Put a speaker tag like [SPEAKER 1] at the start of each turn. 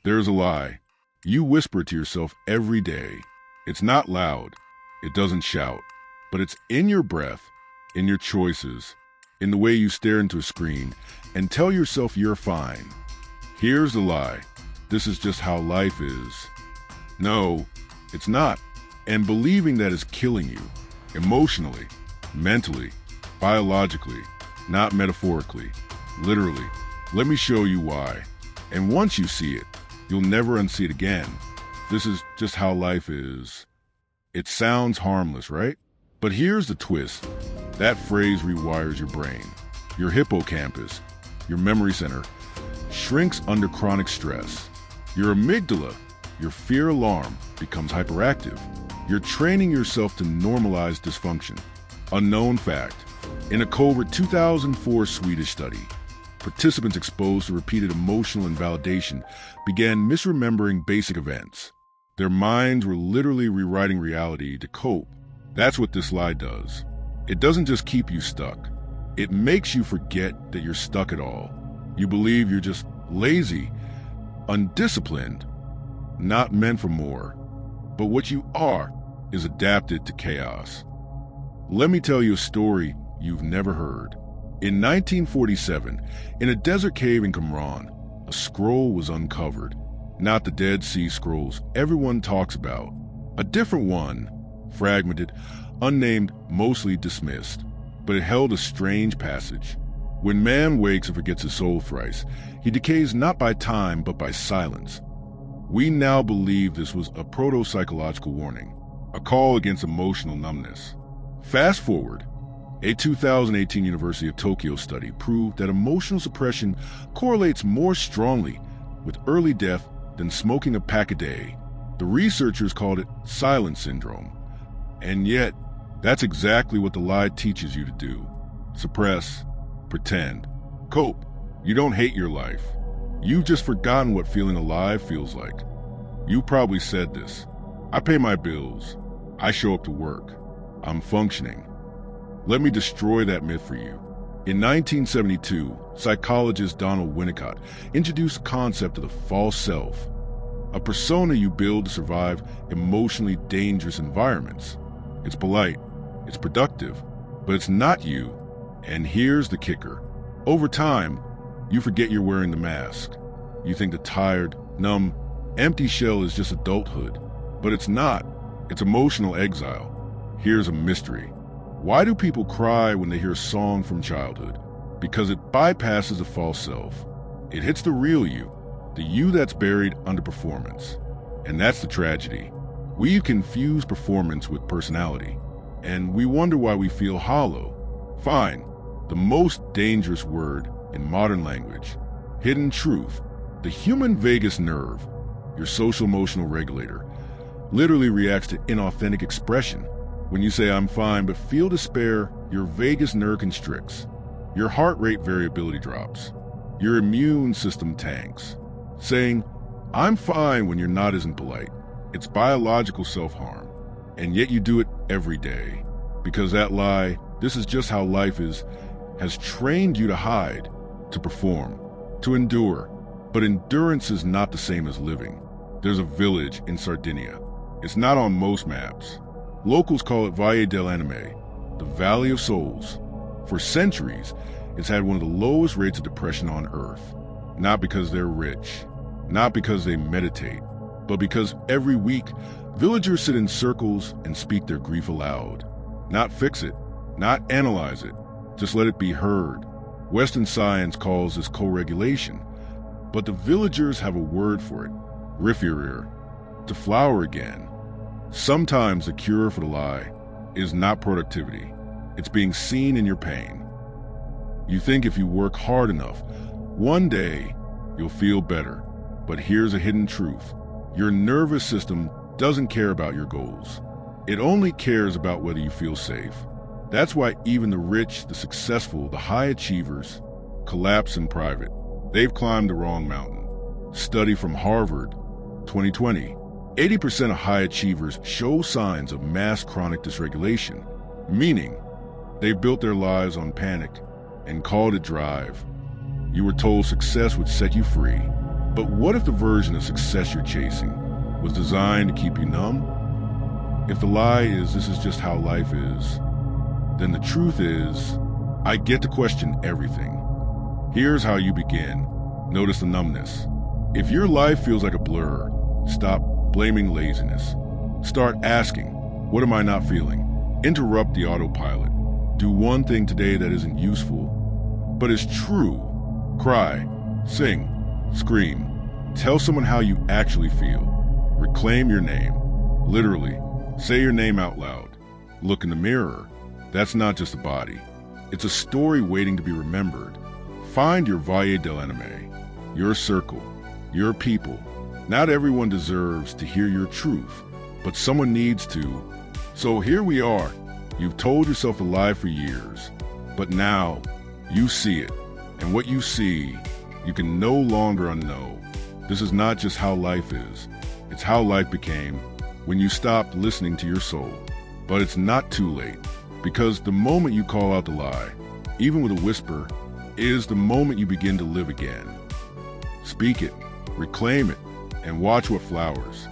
[SPEAKER 1] There's a lie. You whisper to yourself every day. It's not loud. It doesn't shout. But it's in your breath, in your choices, in the way you stare into a screen and tell yourself you're fine. Here's the lie. This is just how life is. No, it's not. And believing that is killing you. Emotionally, mentally, biologically, not metaphorically, literally. Let me show you why. And once you see it, you'll never unsee it again. This is just how life is. It sounds harmless, right? But here's the twist. That phrase rewires your brain. Your hippocampus, your memory center, shrinks under chronic stress. Your amygdala, your fear alarm, becomes hyperactive. You're training yourself to normalize dysfunction. Unknown fact. In a covert 2004 Swedish study, participants exposed to repeated emotional invalidation began misremembering basic events. Their minds were literally rewriting reality to cope. That's what this lie does. It doesn't just keep you stuck. It makes you forget that you're stuck at all. You believe you're just lazy, undisciplined, not meant for more. But what you are is adapted to chaos. Let me tell you a story you've never heard. In 1947, in a desert cave in Qumran, a scroll was uncovered. Not the Dead Sea Scrolls everyone talks about. A different one, fragmented, unnamed, mostly dismissed. But it held a strange passage. When man wakes and forgets his soul thrice, he decays not by time but by silence. We now believe this was a proto-psychological warning, a call against emotional numbness. Fast forward, a 2018 University of Tokyo study proved that emotional suppression correlates more strongly with early death than smoking a pack a day. The researchers called it silence syndrome. And yet, that's exactly what the lie teaches you to do. Suppress, pretend, cope. You don't hate your life. You've just forgotten what feeling alive feels like. You probably said this. I pay my bills. I show up to work. I'm functioning. Let me destroy that myth for you. In 1972, psychologist Donald Winnicott introduced the concept of the false self, a persona you build to survive emotionally dangerous environments. It's polite, it's productive, but it's not you. And here's the kicker. Over time, you forget you're wearing the mask. You think the tired, numb, empty shell is just adulthood. But it's not. It's emotional exile. Here's a mystery. Why do people cry when they hear a song from childhood? Because it bypasses the false self. It hits the real you, the you that's buried under performance. And that's the tragedy. We confuse performance with personality, and we wonder why we feel hollow. Fine, the most dangerous word in modern language, hidden truth. The human vagus nerve, your social emotional regulator, literally reacts to inauthentic expression. When you say, I'm fine, but feel despair, your vagus nerve constricts. Your heart rate variability drops. Your immune system tanks. Saying, I'm fine when you're not isn't polite. It's biological self-harm. And yet you do it every day. Because that lie, this is just how life is, has trained you to hide, to perform, to endure. But endurance is not the same as living. There's a village in Sardinia. It's not on most maps. Locals call it Valle dell'Anima, the Valley of Souls. For centuries, it's had one of the lowest rates of depression on Earth. Not because they're rich, not because they meditate, but because every week, villagers sit in circles and speak their grief aloud. Not fix it, not analyze it, just let it be heard. Western science calls this co-regulation, but the villagers have a word for it, rifirir, to flower again. Sometimes the cure for the lie is not productivity. It's being seen in your pain. You think if you work hard enough, one day you'll feel better. But here's a hidden truth. Your nervous system doesn't care about your goals. It only cares about whether you feel safe. That's why even the rich, the successful, the high achievers collapse in private. They've climbed the wrong mountain. Study from Harvard, 2020. 80% of high achievers show signs of mass chronic dysregulation, meaning they built their lives on panic and called it drive. You were told success would set you free, But what if the version of success you're chasing was designed to keep you numb? If the lie is this is just how life is, then the truth is, I get to question everything. Here's how you begin. Notice the numbness. If your life feels like a blur, stop blaming laziness. Start asking, what am I not feeling? Interrupt the autopilot. Do one thing today that isn't useful, but is true. Cry, sing, scream. Tell someone how you actually feel. Reclaim your name. Literally, say your name out loud. Look in the mirror. That's not just a body. It's a story waiting to be remembered. Find your valle dell'anime, your circle, your people. Not everyone deserves to hear your truth, but someone needs to. So here we are. You've told yourself a lie for years, but now you see it. And what you see, you can no longer unknow. This is not just how life is. It's how life became when you stopped listening to your soul. But it's not too late, because the moment you call out the lie, even with a whisper, is the moment you begin to live again. Speak it, reclaim it, and watch what flowers.